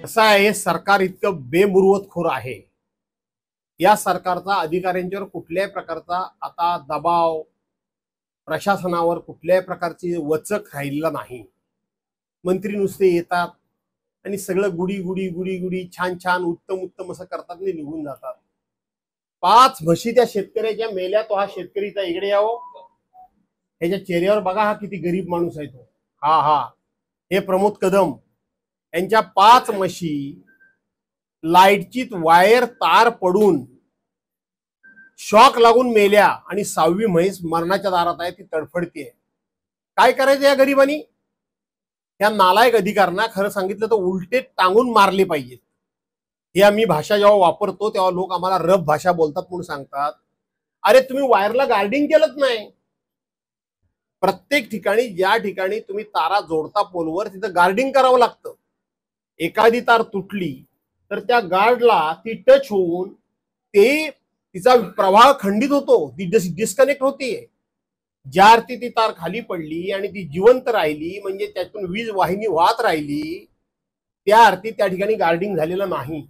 कसं आहे, सरकार इतकं बेमुरवतखोर आहे. या सरकारचा अधिकाऱ्यांच्यावर कुठल्याही प्रकारचा आता दबाव, प्रशासनावर कुठल्याही प्रकारची वचक राहिलेला नाही. मंत्री नुसते येतात आणि सगळं गुडी गुडी गुडी गुडी छान छान उत्तम उत्तम असं करतात आणि निघून जातात. 5 म्हशी त्या शेतकऱ्याच्या मेल्या. तो हा शेतकरीचा इकडे यावं, ह्याच्या चेहऱ्यावर बघा, हा किती गरीब माणूस आहे तो. हा हे प्रमोद कदम यांच्या 5 म्हशी लाईटची वायर तार पडून शॉक लागून मेल्या आणि 6वी म्हैस मरणाच्या दारात आहे, ती तडफडतीये. काय करायचं या गरिबांनी? या नालायक अधिकाऱ्यांना खरं सांगितलं तर उलटे टांगून मारले पाहिजेत. हे आम्ही भाषा जेव्हा वापरतो तेव्हा लोक आम्हाला रफ भाषा बोलतात म्हणून सांगतात. अरे तुम्ही वायरला गार्डिंग केलंच नाही. प्रत्येक ठिकाणी ज्या ठिकाणी तुम्ही तारा जोडता पोलवर तिथं गार्डिंग करावं लागतं. एखादी तार तुटली तर त्या गार्डला ती टच होऊन तिचा प्रवाह खंडित होतो, ती डिस्कनेक्ट होते. ज्या अर्थी ती तार खाली पडली आणि ती जिवंत राहिली, म्हणजे त्यातून वीज वाहिनी वाहत राहिली, त्या अर्थी त्या ठिकाणी गार्डिंग झालेलं नाही.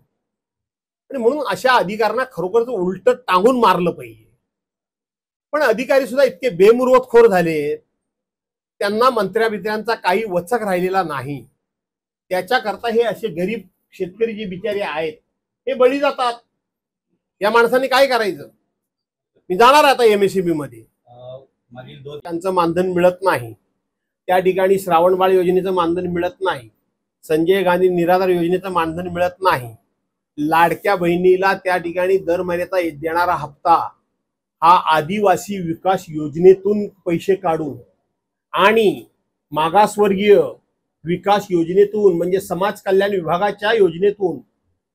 आणि म्हणून अशा अधिकाऱ्यांना खरोखरच उलट टांगून मारलं पाहिजे. पण अधिकारी सुद्धा इतके बेमुरवतखोर झाले, त्यांना मंत्र्यांचा काही वचक राहिलेला नाही. त्याच्याकरता हे असे गरीब शेतकरी जे बिचारे आहेत हे बळी जातात. या माणसांनी काय करायचं? मी जाणार आता MSEB मध्ये. त्यांचं मानधन मिळत नाही. त्या ठिकाणी श्रावणबाळ योजनेचं मानधन मिळत नाही. संजय गांधी निराधार योजनेचं मानधन मिळत नाही. लाडक्या बहिणीला त्या ठिकाणी दर महिन्याचा देणारा हप्ता हा आदिवासी विकास योजनेतून पैसे काढून आणि मागासवर्गीय विकास योजनेतून म्हणजे समाज कल्याण विभागाच्या योजनेतून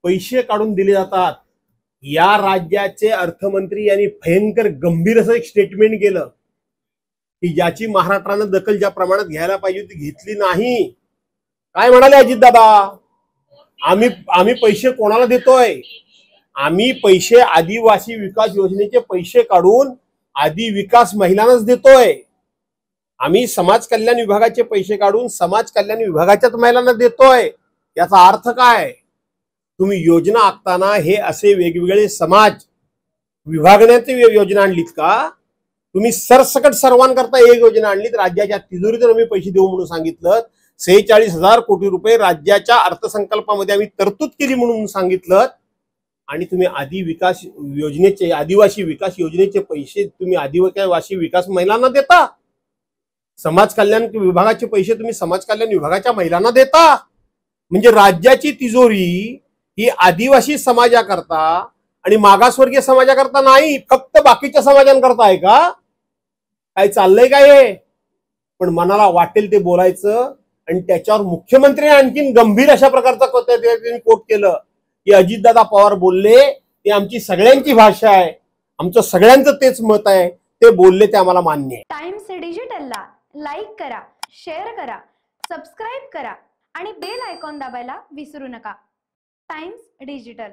पैसे काढून दिले जातात. या राज्याचे अर्थमंत्री यांनी भयंकर गंभीर असं एक स्टेटमेंट केलं की ज्याची महाराष्ट्रानं दखल ज्या प्रमाणात घ्यायला पाहिजे ती घेतली नाही. काय म्हणाले अजितदादा? आम्ही पैसे कोणाला देतोय? आम्ही पैसे आदिवासी विकास योजनेचे पैसे काढून आदि विकास महिलांनाच देतोय. आम्ही समाज कल्याण विभागाचे पैसे काढून समाज कल्याण विभागाच्याच महिलांना देतोय. याचा अर्थ काय? तुम्ही योजना आखताना हे असे वेगवेगळे समाज विभागण्याची योजना आणलीत का? तुम्ही सरसकट सर्वांकरता एक योजना आणलीत. राज्याच्या तिजोरीतून आम्ही पैसे देऊ म्हणून सांगितलं. 46,000 कोटी रुपये राज्याच्या अर्थसंकल्पामध्ये आम्ही तरतूद केली म्हणून सांगितलं. आणि तुम्ही आदिवासी विकास योजनेचे पैसे तुम्ही आदिवासी विकास महिलांना देता. समाज कल्याण विभागाचे पैसे तुम्ही समाज कल्याण विभागाच्या महिलांना देता. म्हणजे राज्याची तिजोरी ही आदिवासी समाजाकरता आणि मागासवर्गीय समाजाकरता नाही, फक्त बाकीच्या समाजांकरता आहे का? काय चाललंय काय हे? पण मनाला वाटेल ते बोलायचं. आणि त्याच्यावर मुख्यमंत्र्यांनी आणखीन गंभीर अशा प्रकारचा कोट केलं की अजितदादा पवार बोलले ते आमची सगळ्यांची भाषा आहे, आमचं सगळ्यांचं तेच मत आहे, ते बोलले ते आम्हाला मान्य आहे. टाइम्स डिजिटलला लाईक करा, शेअर करा, सबस्क्राईब करा आणि बेल आयकॉन दाबायला विसरू नका. Times digital.